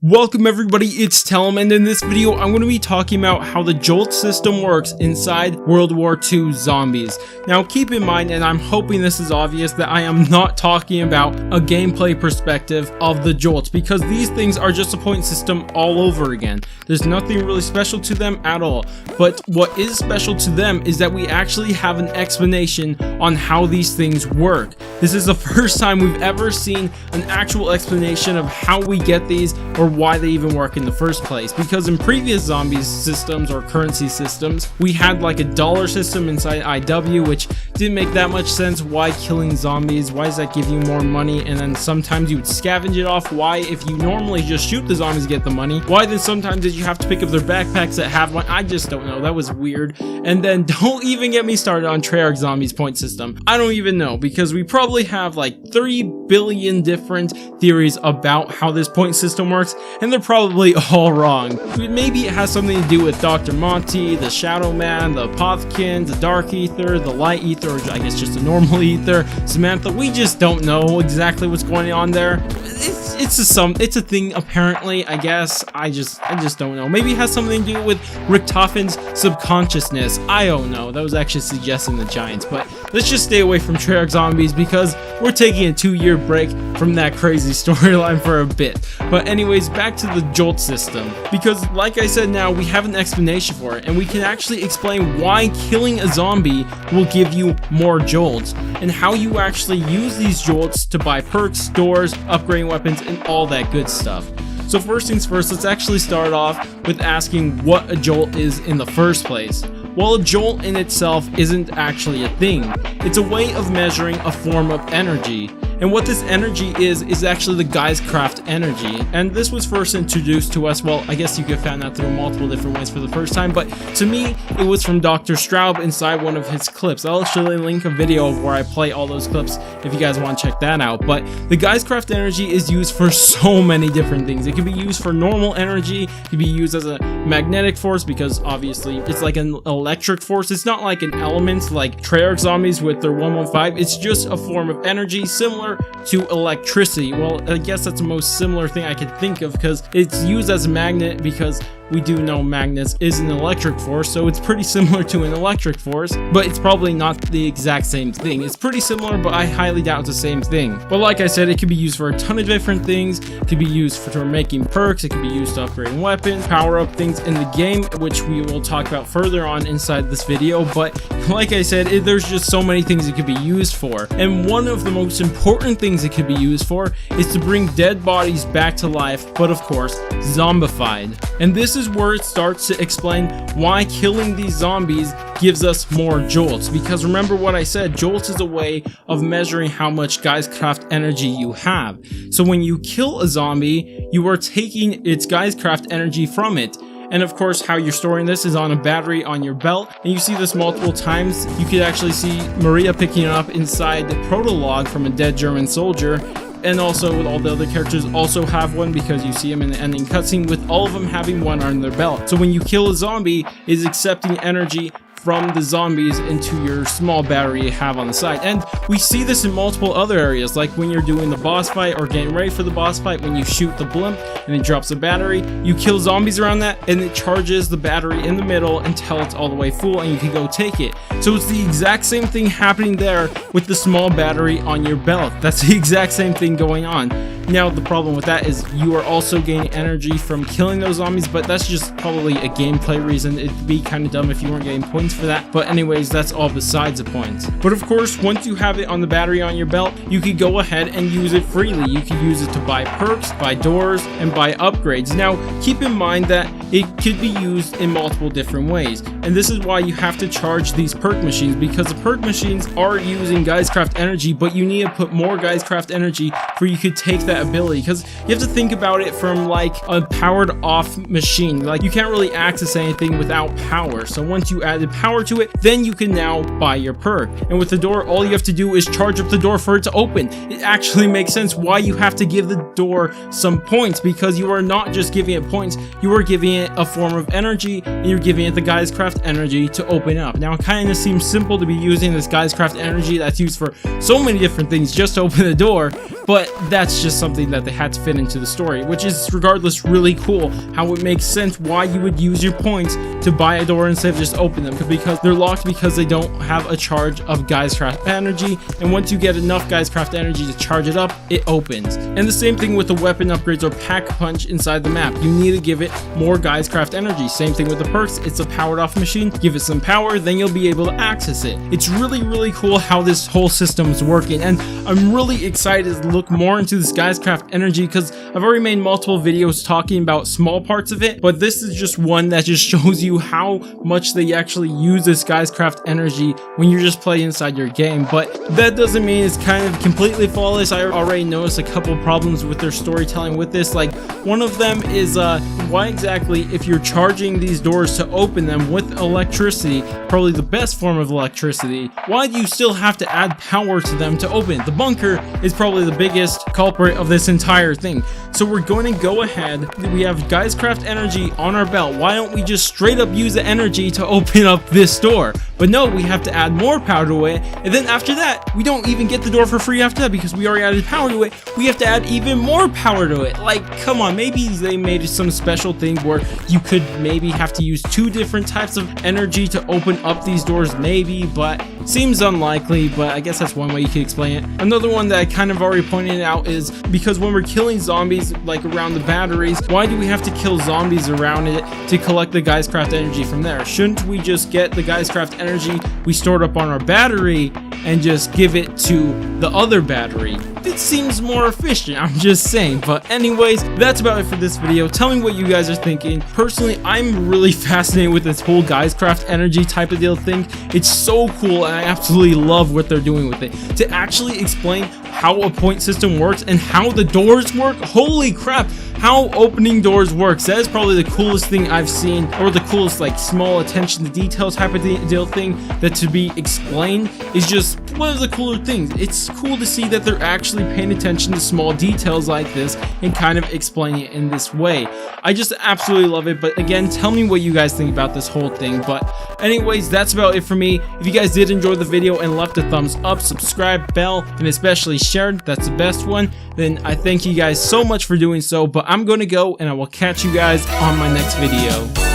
Welcome everybody, it's Telem, and in this video I'm going to be talking about how the Jolts system works inside World War II Zombies. Now keep in mind, and I'm hoping this is obvious, that I am not talking about a gameplay perspective of the Jolts, because these things are just a point system all over again. There's nothing really special to them at all, but what is special to them is that we actually have an explanation on how these things work. This is the first time we've ever seen an actual explanation of how we get these or why they even work in the first place, because in previous zombies systems or currency systems we had like a dollar system inside IW, which didn't make that much sense. Why killing zombies? Why does that give you more money? And then sometimes you would scavenge it off. Why, if you normally just shoot the zombies to get the money, why then sometimes did you have to pick up their backpacks that have one? I just don't know. That was weird. And then don't even get me started on Treyarch Zombies point system. I don't even know, because we probably have like 3 billion different theories about how this point system works, and they're probably all wrong. Maybe it has something to do with Dr. Monty, the Shadow Man, the Pothkin, the Dark Ether, the Light Ether, or I guess just a normal Ether, Samantha. We just don't know exactly what's going on there. It's a thing apparently, I guess. I just don't know. Maybe it has something to do with Richtofen's subconsciousness. I don't know. That was actually suggesting the Giants, but let's just stay away from Treyarch Zombies because we're taking a 2-year break from that crazy storyline for a bit. But anyways, back to the Jolt system, because like I said, now we have an explanation for it, and we can actually explain why killing a zombie will give you more Jolts, and how you actually use these Jolts to buy perks, doors, upgrading weapons, and all that good stuff. So first things first, let's actually start off with asking what a Jolt is in the first place. Well, a Jolt in itself isn't actually a thing. It's a way of measuring a form of energy. And what this energy is actually the Geistkraft energy. And this was first introduced to us, well, I guess you could find that through multiple different ways for the first time, but to me, it was from Dr. Straub inside one of his clips. I'll actually link a video of where I play all those clips if you guys want to check that out. But the Geistkraft energy is used for so many different things. It can be used for normal energy, it can be used as a magnetic force, because obviously it's like an electric force. It's not like an element like Treyarch Zombies with their 115. It's just a form of energy similar to electricity. Well, I guess that's the most similar thing I could think of, because it's used as a magnet, because we do know magnets is an electric force, so it's pretty similar to an electric force, but it's probably not the exact same thing. It's pretty similar, but I highly doubt it's the same thing. But like I said, it can be used for a ton of different things. It can be used for making perks, it can be used to upgrade weapons, power up things in the game, which we will talk about further on inside this video. But like I said, there's just so many things it could be used for. And one of the most important things it could be used for is to bring dead bodies back to life, but of course, zombified. And this is where it starts to explain why killing these zombies gives us more Jolts. Because remember what I said, Jolts is a way of measuring how much Geistkraft energy you have. So when you kill a zombie, you are taking its Geistkraft energy from it. And of course, how you're storing this is on a battery on your belt, and you see this multiple times. You could actually see Maria picking it up inside the prologue from a dead German soldier, and also with all the other characters also have one, because you see them in the ending cutscene with all of them having one on their belt. So when you kill a zombie, it's accepting energy from the zombies into your small battery you have on the side. And we see this in multiple other areas, like when you're doing the boss fight or getting ready for the boss fight. When you shoot the blimp and it drops a battery, you kill zombies around that, and it charges the battery in the middle until it's all the way full, and you can go take it. So it's the exact same thing happening there with the small battery on your belt. That's the exact same thing going on. Now the problem with that is you are also gaining energy from killing those zombies, but that's just probably a gameplay reason. It'd be kind of dumb if you weren't getting points for that, but anyways, that's all besides the point. But of course, once you have it on the battery on your belt, you could go ahead and use it freely. You could use it to buy perks, buy doors, and buy upgrades. Now keep in mind that it could be used in multiple different ways, and this is why you have to charge these perk machines, because the perk machines are using Geistkraft energy, but you need to put more Geistkraft energy for you could take that ability, because you have to think about it from like a powered off machine. Like, you can't really access anything without power. So once you added power to it, then you can now buy your perk. And with the door, all you have to do is charge up the door for it to open. It actually makes sense why you have to give the door some points, because you are not just giving it points, you are giving it a form of energy, and you're giving it the Geistkraft Geistkraft energy to open up. Now it kind of seems simple to be using this Geistkraft energy that's used for so many different things just to open the door, but that's just something that they had to fit into the story, which is regardless really cool how it makes sense why you would use your points to buy a door instead of just open them, because they're locked because they don't have a charge of Geistkraft energy, and once you get enough Geistkraft energy to charge it up, it opens. And the same thing with the weapon upgrades or pack punch inside the map. You need to give it more Geistkraft energy. Same thing with the perks. It's a powered off machine. Give it some power, then you'll be able to access it. It's really cool how this whole system is working, and I'm really excited to look more into this Geistkraft energy because I've already made multiple videos talking about small parts of it, but this is just one that just shows you how much they actually use this Geistkraft energy when you're just playing inside your game. But that doesn't mean it's kind of completely flawless. I already noticed a couple problems with their storytelling with this. Like, one of them is why exactly, if you're charging these doors to open them with electricity, probably the best form of electricity, why do you still have to add power to them to open it? The bunker is probably the biggest culprit of this entire thing. So we're going to go ahead, we have Geistkraft energy on our belt, why don't we just straight up use the energy to open up this door? But no, we have to add more power to it, and then after that, we don't even get the door for free after that because we already added power to it. We have to add even more power to it. Like, come on, maybe they made some special thing where you could maybe have to use 2 different types of energy to open up these doors, maybe, but seems unlikely, but I guess that's one way you could explain it. Another one that I kind of already pointed out is because when we're killing zombies, like around the batteries, why do we have to kill zombies around it to collect the Geistkraft energy from there? Shouldn't we just get the Geistkraft energy we stored up on our battery and just give it to the other battery? It seems more efficient, I'm just saying. But anyways, that's about it for this video. Tell me what you guys are thinking. Personally, I'm really fascinated with this whole Geistkraft energy type of deal thing. It's so cool, and I absolutely love what they're doing with it. To actually explain how a point system works and how the doors work, holy crap, how opening doors works. That is probably the coolest thing I've seen, or the coolest like small attention to detail type of deal thing that to be explained is just one of the cooler things. It's cool to see that they're actually paying attention to small details like this and kind of explaining it in this way. I just absolutely love it. But again, tell me what you guys think about this whole thing. But anyways, that's about it for me. If you guys did enjoy the video and left a thumbs up, subscribe, bell, and especially shared, that's the best one, then I thank you guys so much for doing so. But I'm gonna go, and I will catch you guys on my next video.